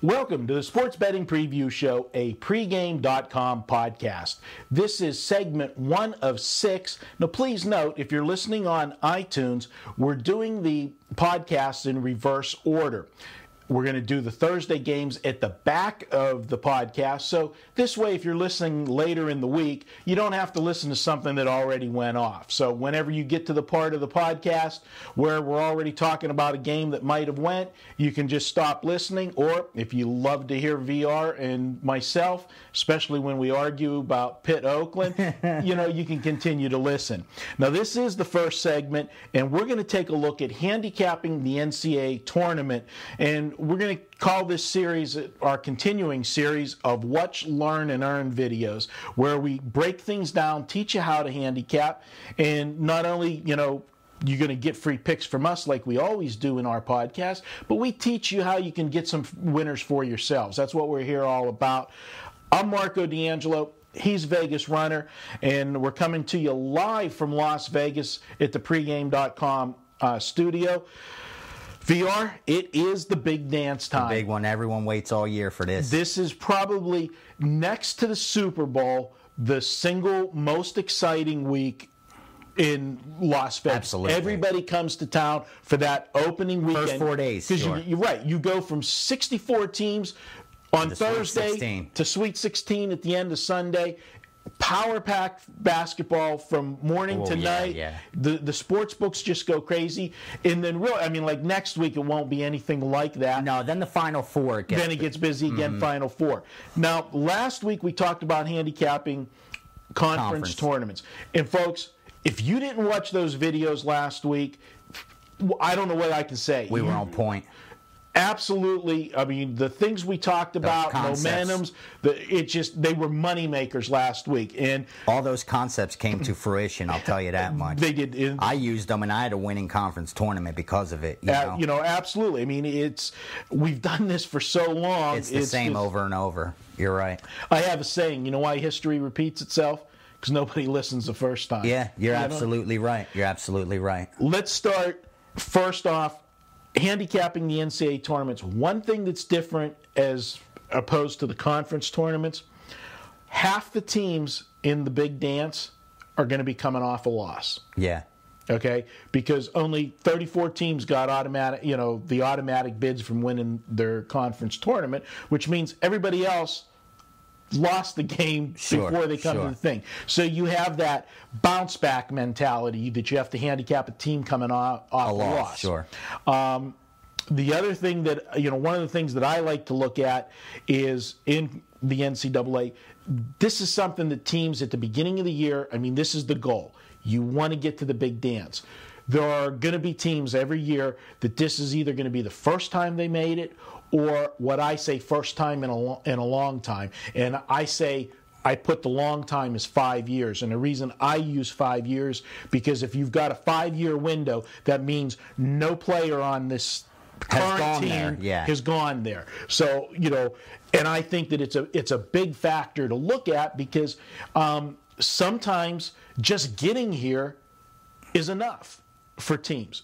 Welcome to the Sports Betting Preview Show, a pregame.com podcast. This is segment 1 of 6. Now, please note, if you're listening on iTunes, we're doing the podcast in reverse order. We're going to do the Thursday games at the back of the podcast. So this way, if you're listening later in the week, you don't have to listen to something that already went off. So whenever you get to the part of the podcast where we're already talking about a game that might have went, you can just stop listening. Or if you love to hear VR and myself, especially when we argue about Pitt Oakland, you can continue to listen. Now, this is the first segment, and we're going to take a look at handicapping the Ncaa tournament. And we're going to call this series our continuing series of Watch, Learn, and Earn videos, where we break things down, teach you how to handicap, and not only, you're going to get free picks from us like we always do in our podcast, but we teach you how you can get some winners for yourselves. That's what we're here all about. I'm Marco D'Angelo. He's Vegas Runner, and we're coming to you live from Las Vegas at the pregame.com studio. VR, it is the big dance time. The big one. Everyone waits all year for this. This is probably, next to the Super Bowl, the single most exciting week in Las Vegas. Absolutely. Everybody comes to town for that opening weekend. First 4 days, sure. You're right. You go from 64 teams on Thursday to Sweet 16 at the end of Sunday. Power-packed basketball from morning to night. Yeah. The sports books just go crazy. And then next week it won't be anything like that. No, then the Final Four gets... Then it gets busy again, Final Four. Now, last week we talked about handicapping conference tournaments. And folks, if you didn't watch those videos last week, I don't know what I can say. We were on point. Absolutely. I mean, the things we talked about, momentums, they were money makers last week, and all those concepts came to fruition. I'll tell you that much. They did. I used them, and I had a winning conference tournament because of it. Absolutely. I mean, we've done this for so long. It's the same over and over. You're right. I have a saying. You know why history repeats itself? Because nobody listens the first time. Yeah, you're absolutely right. You're absolutely right. Let's start first off. Handicapping the Ncaa tournaments. One thing that's different as opposed to the conference tournaments, half the teams in the big dance are going to be coming off a loss. Yeah. Okay? Because only 34 teams got the automatic bids from winning their conference tournament, which means everybody else lost the game before they come to the thing. So you have that bounce back mentality that you have to handicap a team coming off a loss. Sure. The other thing that, one of the things that I like to look at is in the NCAA, this is something that teams at the beginning of the year, this is the goal. You want to get to the big dance. There are going to be teams every year that this is either going to be the first time they made it or what I say first time in a long time. And I put the long time as 5 years. And the reason I use 5 years, because if you've got a 5-year window, that means no player on this current team has gone there. So, and I think that it's a big factor to look at because sometimes just getting here is enough for teams.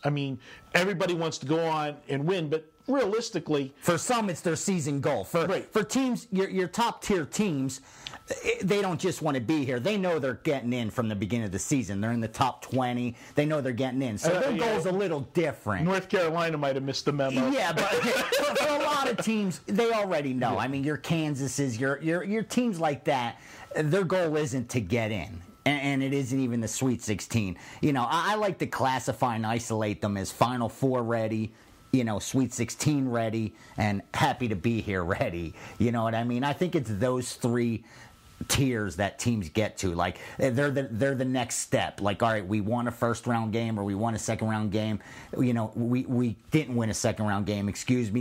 Everybody wants to go on and win, but realistically, for some, it's their season goal. For teams, your top tier teams, they don't just want to be here. They know they're getting in from the beginning of the season. They're in the top 20. They know they're getting in. So their goal's a little different. North Carolina might have missed the memo. Yeah, but for a lot of teams, they already know. Your Kansases, your teams like that, their goal isn't to get in. And it isn't even the Sweet 16. I like to classify and isolate them as Final Four ready, Sweet 16 ready, and happy to be here ready. You know what I mean? I think it's those three tiers that teams get to. Like, they're the next step. Like, all right, we won a first round game or we won a second round game. We didn't win a second round game,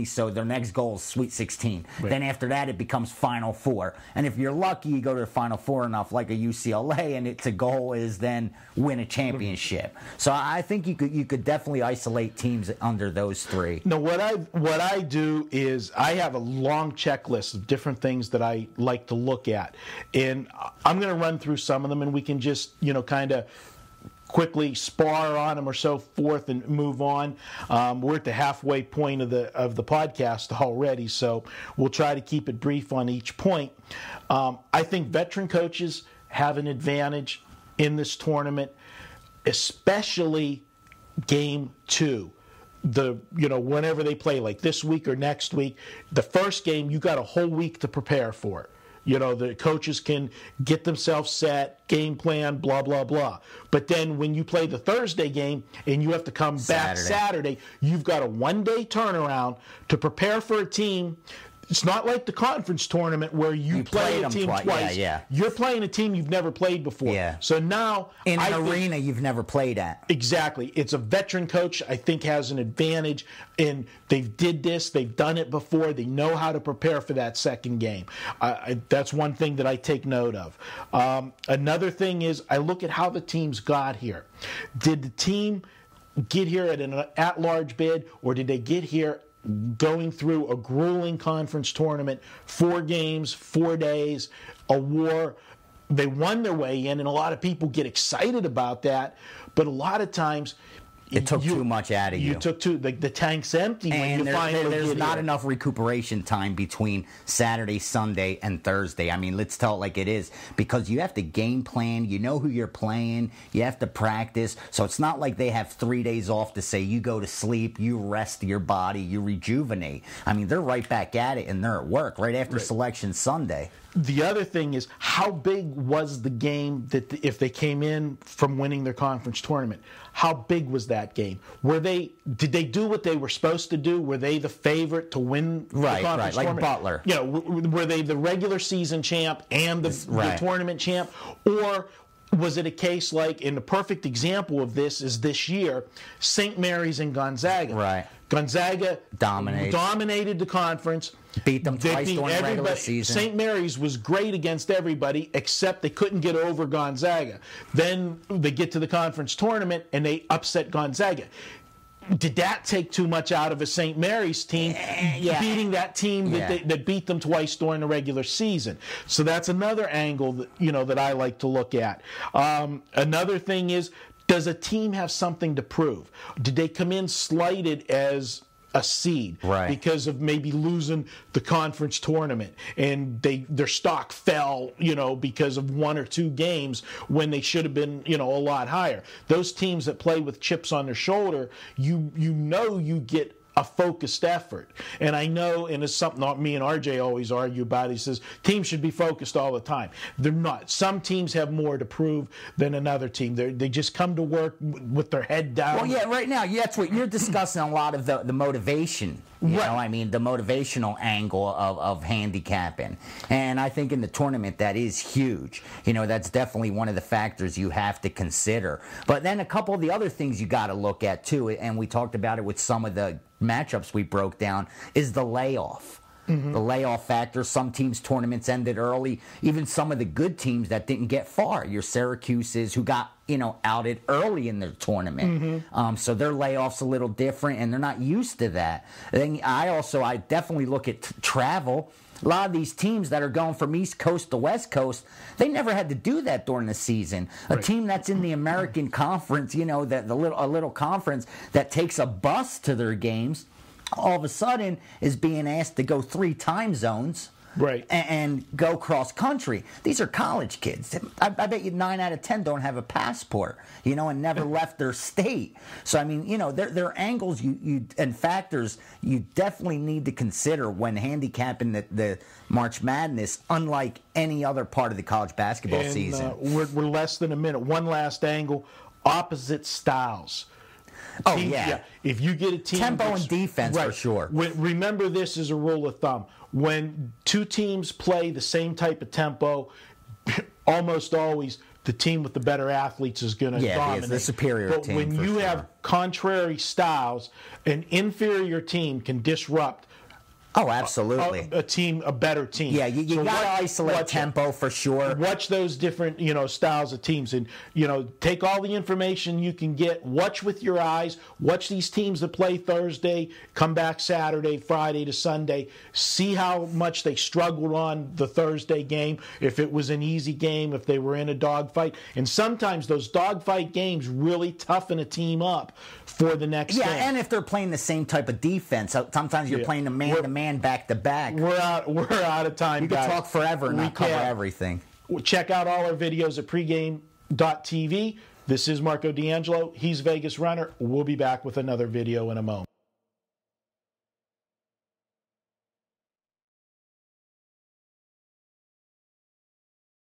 so their next goal is Sweet 16. Right. Then after that, it becomes Final Four. And if you're lucky, you go to the Final Four enough, like a UCLA, and its goal is then win a championship. So I think you could definitely isolate teams under those three. No, what I do is I have a long checklist of different things that I like to look at. And I'm going to run through some of them, and we can just, kind of quickly spar on them or so forth and move on. We're at the halfway point of the podcast already, so we'll try to keep it brief on each point. I think veteran coaches have an advantage in this tournament, especially game 2. Whenever they play, like this week or next week, the first game, you got a whole week to prepare for it. The coaches can get themselves set, game plan, blah, blah, blah. But then when you play the Thursday game and you have to come back Saturday, you've got a one-day turnaround to prepare for a team. It's not like the conference tournament where you play a team twice. Yeah. You're playing a team you've never played before. Yeah. So now in an arena you've never played at. Exactly. It's a veteran coach, I think, has an advantage, and they've done it before. They know how to prepare for that second game. That's one thing that I take note of. Another thing is I look at how the teams got here. Did the team get here at an at-large bid, or did they get here going through a grueling conference tournament, 4 games, 4 days, a war? They won their way in, and a lot of people get excited about that, but a lot of times it took too much out of you. You took the tank's empty when you finally there's not enough recuperation time between Saturday, Sunday, and Thursday. I mean, let's tell it like it is, because you have to game plan. You know who you're playing. You have to practice. So it's not like they have 3 days off to say you go to sleep, you rest your body, you rejuvenate. I mean, they're right back at it, and they're at work right after Selection Sunday. The other thing is, how big was the game that if they came in from winning their conference tournament? How big was that game? Did they do what they were supposed to do? Were they the favorite to win the conference tournament? Like Butler. Were they the regular season champ and the tournament champ? Or was it a case like, and the perfect example of this is this year, St. Mary's and Gonzaga. Right. Gonzaga dominated the conference. Beat them twice during the regular season. St. Mary's was great against everybody, except they couldn't get over Gonzaga. Then they get to the conference tournament, and they upset Gonzaga. Did that take too much out of a St. Mary's team, beating that team that beat them twice during the regular season? So that's another angle that I like to look at. Another thing is, does a team have something to prove? Did they come in slighted as a seed because of maybe losing the conference tournament, and their stock fell, because of 1 or 2 games when they should have been, a lot higher? Those teams that play with chips on their shoulder, you get a focused effort. And I know, and it's something that me and RJ always argue about, he says teams should be focused all the time. They're not. Some teams have more to prove than another team. They just come to work with their head down. Well, yeah, right now, that's what you're discussing, a lot of the motivation. The motivational angle of handicapping. And I think in the tournament that is huge. That's definitely one of the factors you have to consider. But then a couple of the other things you got to look at too, and we talked about it with some of the matchups we broke down, is the layoff. The layoff factor. Some teams' tournaments ended early. Even some of the good teams that didn't get far. Your Syracuse's, who got outed early in their tournament. So their layoff's a little different, and they're not used to that. Then I definitely look at travel. A lot of these teams that are going from East Coast to West Coast, they never had to do that during the season. A team that's in the American Conference, a little conference that takes a bus to their games, all of a sudden is being asked to go 3 time zones and go cross country. These are college kids. I bet you 9 out of 10 don't have a passport, and never left their state. So, I mean, there are angles and factors you definitely need to consider when handicapping the March Madness, unlike any other part of the college basketball season. We're less than a minute. One last angle, opposite styles. If you get a team, tempo and defense for sure. Remember this as a rule of thumb: when 2 teams play the same type of tempo, almost always the team with the better athletes is going to dominate. The superior team. But when you have contrary styles, an inferior team can disrupt Oh, absolutely. A better team. Yeah, you So got to isolate tempo for sure. Watch those different, styles of teams, and take all the information you can get. Watch with your eyes. Watch these teams that play Thursday, come back Saturday, Friday to Sunday. See how much they struggled on the Thursday game. If it was an easy game, if they were in a dogfight, and sometimes those dogfight games really toughen a team up for the next game. Yeah, and if they're playing the same type of defense, sometimes you're playing the man-to-man back-to-back. We're out of time, guys. You can talk forever and not cover everything. Check out all our videos at pregame.tv. This is Marco D'Angelo. He's Vegas Runner. We'll be back with another video in a moment.